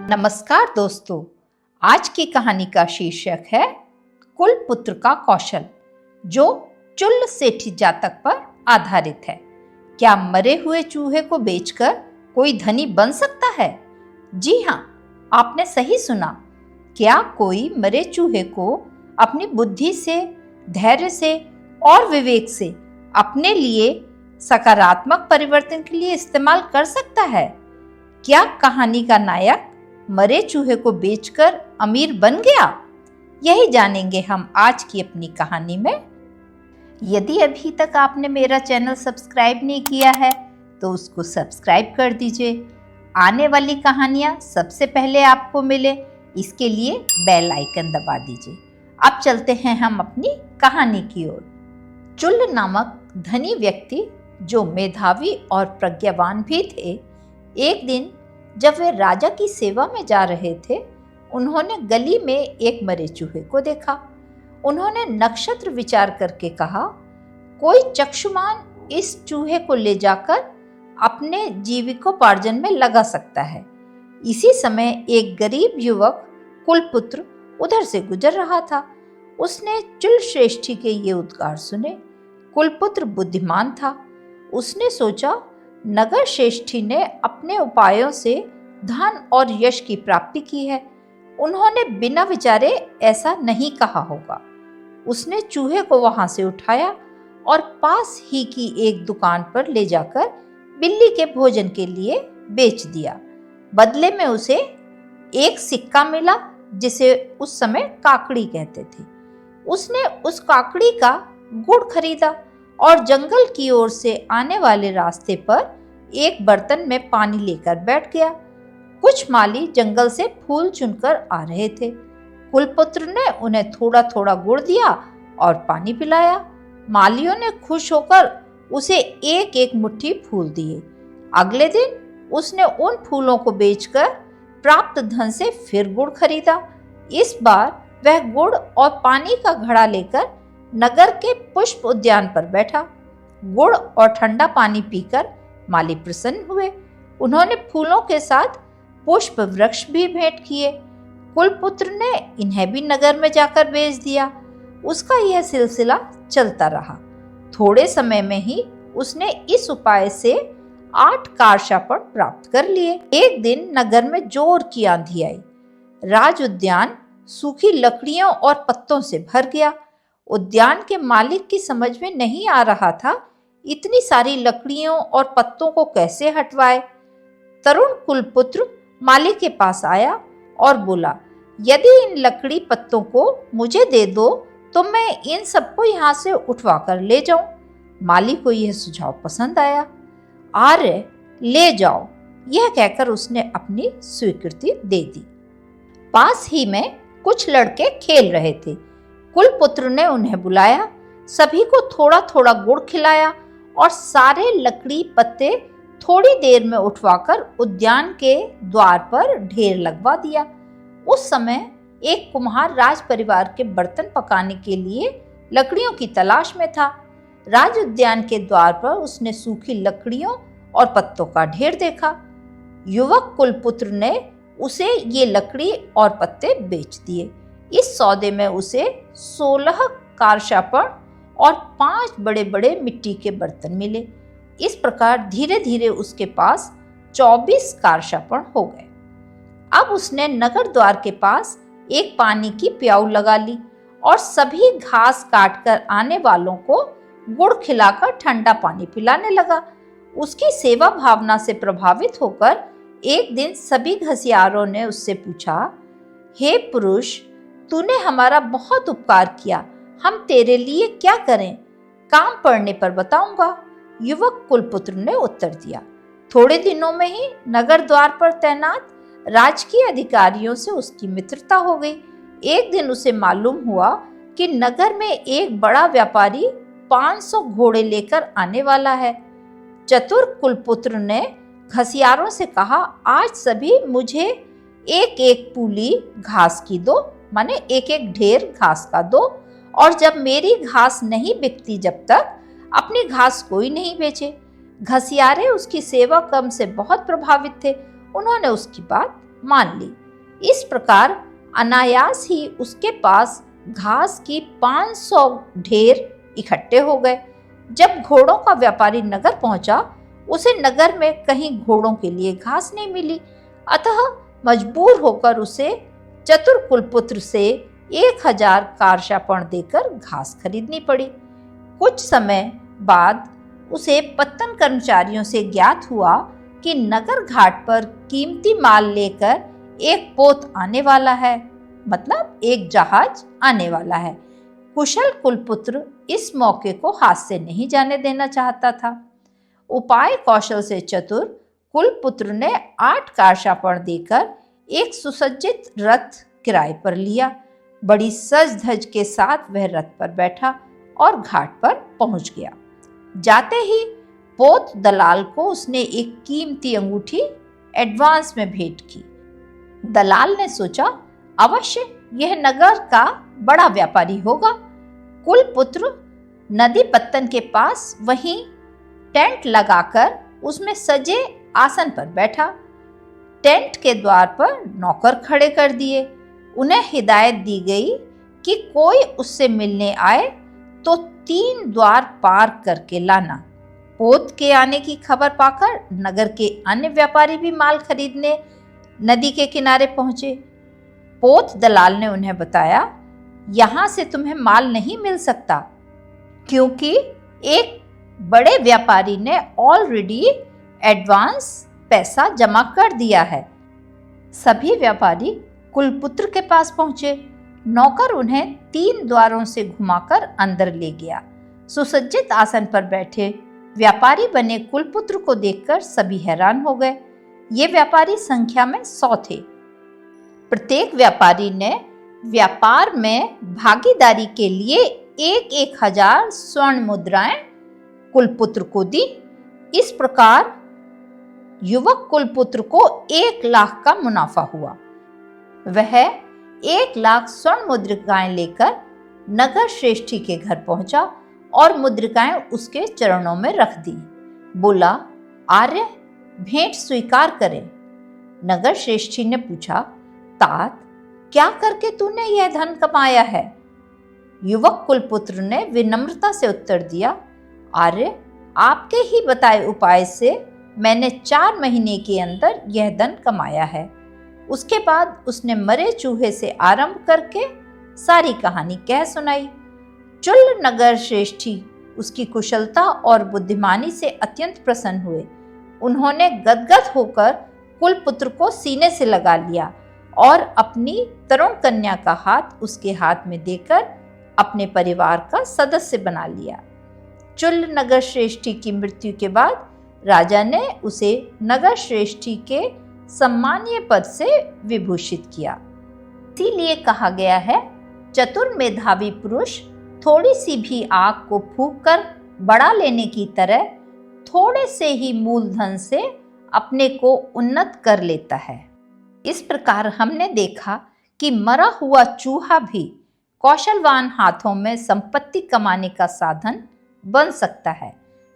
नमस्कार दोस्तों, आज की कहानी का शीर्षक है कुलपुत्र का कौशल, जो चुल्ल सेठी जातक पर आधारित है। क्या मरे हुए चूहे को बेचकर कोई धनी बन सकता है? जी हाँ, आपने सही सुना। क्या कोई मरे चूहे को अपनी बुद्धि से, धैर्य से और विवेक से अपने लिए सकारात्मक परिवर्तन के लिए इस्तेमाल कर सकता है? क्या कहानी का नायक मरे चूहे को बेचकर अमीर बन गया? यही जानेंगे हम आज की अपनी कहानी में। यदि अभी तक आपने मेरा चैनल सब्सक्राइब नहीं किया है तो उसको सब्सक्राइब कर दीजिए। आने वाली कहानियाँ सबसे पहले आपको मिले, इसके लिए बेल आइकन दबा दीजिए। अब चलते हैं हम अपनी कहानी की ओर। चुल्ल नामक धनी व्यक्ति, जो मेधावी और प्रज्ञावान भी थे, एक दिन जब वे राजा की सेवा में जा रहे थे, उन्होंने गली में एक मरे चूहे को देखा। उन्होंने नक्षत्र विचार करके कहा, कोई चक्षुमान इस चूहे को ले जाकर अपने जीविकोपार्जन में लगा सकता है। इसी समय एक गरीब युवक कुलपुत्र उधर से गुजर रहा था। उसने चुल्ल श्रेष्ठी के ये उद्गार सुने। कुलपुत्र बुद्धिमान था। उसने सोचा, नगर श्रेष्ठी ने अपने उपायों से धन और यश की प्राप्ति की है। उन्होंने बिना विचारे ऐसा नहीं कहा होगा। उसने चूहे को वहां से उठाया और पास ही की एक दुकान पर ले जाकर बिल्ली के भोजन के लिए बेच दिया। बदले में उसे एक सिक्का मिला, जिसे उस समय काकड़ी कहते थे। उसने उस काकड़ी का गुड़ खरीदा और जंगल की ओर से आने वाले रास्ते पर एक बर्तन में पानी लेकर बैठ गया। कुछ माली जंगल से फूल चुनकर आ रहे थे। कुलपुत्र ने उन्हें थोड़ा थोड़ा गुड़ दिया और पानी पिलाया। मालियों ने खुश होकर उसे एक एक मुट्ठी फूल दिए। अगले दिन उसने उन फूलों को बेचकर प्राप्त धन से फिर गुड़ खरीदा। इस बार वह गुड़ और पानी का घड़ा लेकर नगर के पुष्प उद्यान पर बैठा। गुड़ और ठंडा पानी पीकर माली प्रसन्न हुए। उन्होंने फूलों के साथ पुष्प वृक्ष भी भेंट किए। कुलपुत्र ने इन्हें भी नगर में जाकर बेच दिया। उसका यह सिलसिला चलता रहा। थोड़े समय में ही उसने इस उपाय से 8 कारशापण प्राप्त कर लिए। एक दिन नगर में जोर की आंधी आई। राज उद्यान सूखी लकड़ियों और पत्तों से भर गया। उद्यान के मालिक की समझ में नहीं आ रहा था, इतनी सारी लकड़ियों और पत्तों को कैसे हटवाए। तरुण कुलपुत्र मालिक के पास आया और बोला, यदि इन लकड़ी पत्तों को मुझे दे दो तो मैं इन सबको यहाँ से उठवा कर ले जाऊं। माली को यह सुझाव पसंद आया। आर्य, ले जाओ, यह कहकर उसने अपनी स्वीकृति दे दी। पास ही में कुछ लड़के खेल रहे थे। कुलपुत्र ने उन्हें बुलाया, सभी को थोड़ा थोड़ा गुड़ खिलाया और सारे लकड़ी पत्ते थोड़ी देर में उठवाकर उद्यान के द्वार पर ढेर लगवा दिया। उस समय एक कुम्हार राज परिवार के बर्तन पकाने के लिए लकड़ियों की तलाश में था। राज उद्यान के द्वार पर उसने सूखी लकड़ियों और पत्तों का ढेर देखा। युवक कुलपुत्र ने उसे ये लकड़ी और पत्ते बेच दिए। इस सौदे में उसे 16 कारशापण और 5 बड़े बड़े मिट्टी के बर्तन मिले। इस प्रकार धीरे धीरे उसके पास 24 कारशापण हो गए। अब उसने नगर द्वार के पास एक पानी की प्याऊ लगा ली और सभी घास काटकर आने वालों को गुड़ खिलाकर ठंडा पानी पिलाने लगा। उसकी सेवा भावना से प्रभावित होकर एक दिन सभी घसियारों ने उससे पूछा, हे पुरुष, तूने हमारा बहुत उपकार किया, हम तेरे लिए क्या करें? काम पड़ने पर बताऊंगा। युवक कुलपुत्र ने उत्तर दिया। थोड़े दिनों में ही नगर द्वार पर तैनात राजकीय अधिकारियों से उसकी मित्रता हो गई। एक दिन उसे मालूम हुआ कि नगर में एक बड़ा व्यापारी 500 घोड़े लेकर आने वाला है। चतुर कुलपुत्र ने घसियारों से कहा, आज सभी मुझे एक एक पूली घास की दो, माने एक एक ढेर घास का दो, और जब मेरी घास नहीं बिकती जब तक अपनी घास कोई नहीं बेचे। घसियारे उसकी सेवा कर्म से बहुत प्रभावित थे। उन्होंने उसकी बात मान ली। इस प्रकार अनायास ही उसके पास घास की 500 ढेर इकट्ठे हो गए। जब घोड़ों का व्यापारी नगर पहुंचा, उसे नगर में कहीं घोड़ों के लिए घास नहीं मिली, अतः मजबूर होकर उसे चतुर कुलपुत्र से 1000 कारशापण देकर घास खरीदनी पड़ी। कुछ समय बाद उसे पत्तन कर्मचारियों से ज्ञात हुआ कि नगर घाट पर कीमती माल लेकर एक पोत आने वाला है, मतलब एक जहाज आने वाला है। कुशल कुलपुत्र इस मौके को हाथ से नहीं जाने देना चाहता था। उपाय कौशल से चतुर कुलपुत्र ने 8 कारशापण देकर एक सुसज्जित रथ किराए पर लिया। बड़ी सज धज के साथ वह रथ पर बैठा और घाट पर पहुंच गया। जाते ही पोत दलाल को उसने एक कीमती अंगूठी एडवांस में भेंट की। दलाल ने सोचा, अवश्य यह नगर का बड़ा व्यापारी होगा। कुलपुत्र नदी पत्तन के पास वहीं टेंट लगाकर उसमें सजे आसन पर बैठा। टेंट के द्वार पर नौकर खड़े कर दिए। उन्हें हिदायत दी गई कि कोई उससे मिलने आए तो 3 द्वार पार करके लाना। पोत के आने की खबर पाकर नगर के अन्य व्यापारी भी माल खरीदने नदी के किनारे पहुंचे। पोत दलाल ने उन्हें बताया, यहां से तुम्हें माल नहीं मिल सकता, क्योंकि एक बड़े व्यापारी ने ऑलरेडी एडवांस पैसा जमा कर दिया है। सभी व्यापारी कुलपुत्र के पास पहुंचे। नौकर उन्हें 3 द्वारों से घुमाकर अंदर ले गया। सुसज्जित आसन पर बैठे व्यापारी बने कुलपुत्र को देखकर सभी हैरान हो गए। ये व्यापारी संख्या में 100 थे। प्रत्येक व्यापारी ने व्यापार में भागीदारी के लिए 1000 स्वर्ण मुद्राएं कुलपुत्र को दी। इस प्रकार युवक कुलपुत्र को 1 लाख का मुनाफा हुआ। वह 1 लाख स्वर्ण मुद्रिकाएं लेकर नगर श्रेष्ठी के घर पहुंचा और मुद्रिकाएं उसके चरणों में रख दी। बोला, आर्य, भेंट स्वीकार करें। नगर श्रेष्ठी ने पूछा, तात, क्या करके तूने यह धन कमाया है? युवक कुलपुत्र ने विनम्रता से उत्तर दिया, आर्य, आपके ही बताए उपाय से मैंने 4 महीने के अंदर यह धन कमाया है। उसके बाद उसने मरे चूहे से आरंभ करके सारी कहानी कह सुनाई। चुल्ल नगर श्रेष्ठी उसकी कुशलता और बुद्धिमानी से अत्यंत प्रसन्न हुए। उन्होंने गदगद होकर कुलपुत्र को सीने से लगा लिया और अपनी तरुण कन्या का हाथ उसके हाथ में देकर अपने परिवार का सदस्य बना लिया। चुल्ल नगर श्रेष्ठी की मृत्यु के बाद राजा ने उसे नगर श्रेष्ठी के सम्मानीय पद से विभूषित किया। इसीलिए कहा गया है, चतुर मेधावी पुरुष थोड़ी सी भी आग को फूंक कर बढ़ा लेने की तरह थोड़े से ही मूलधन से अपने को उन्नत कर लेता है। इस प्रकार हमने देखा कि मरा हुआ चूहा भी कौशलवान हाथों में संपत्ति कमाने का साधन बन सकता है।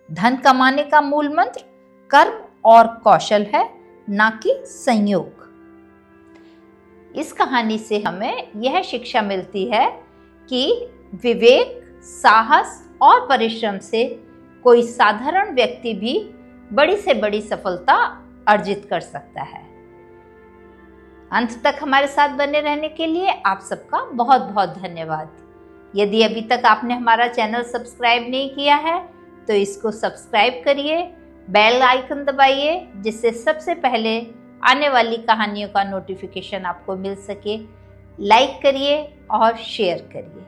धन कमाने का मूल मंत्र कर्म और कौशल है, ना कि संयोग। इस कहानी से हमें यह शिक्षा मिलती है कि विवेक, साहस और परिश्रम से कोई साधारण व्यक्ति भी बड़ी से बड़ी सफलता अर्जित कर सकता है। अंत तक हमारे साथ बने रहने के लिए आप सबका बहुत बहुत धन्यवाद। यदि अभी तक आपने हमारा चैनल सब्सक्राइब नहीं किया है तो इसको सब्सक्राइब करिए, बेल आइकन दबाइए, जिससे सबसे पहले आने वाली कहानियों का नोटिफिकेशन आपको मिल सके। लाइक करिए और शेयर करिए।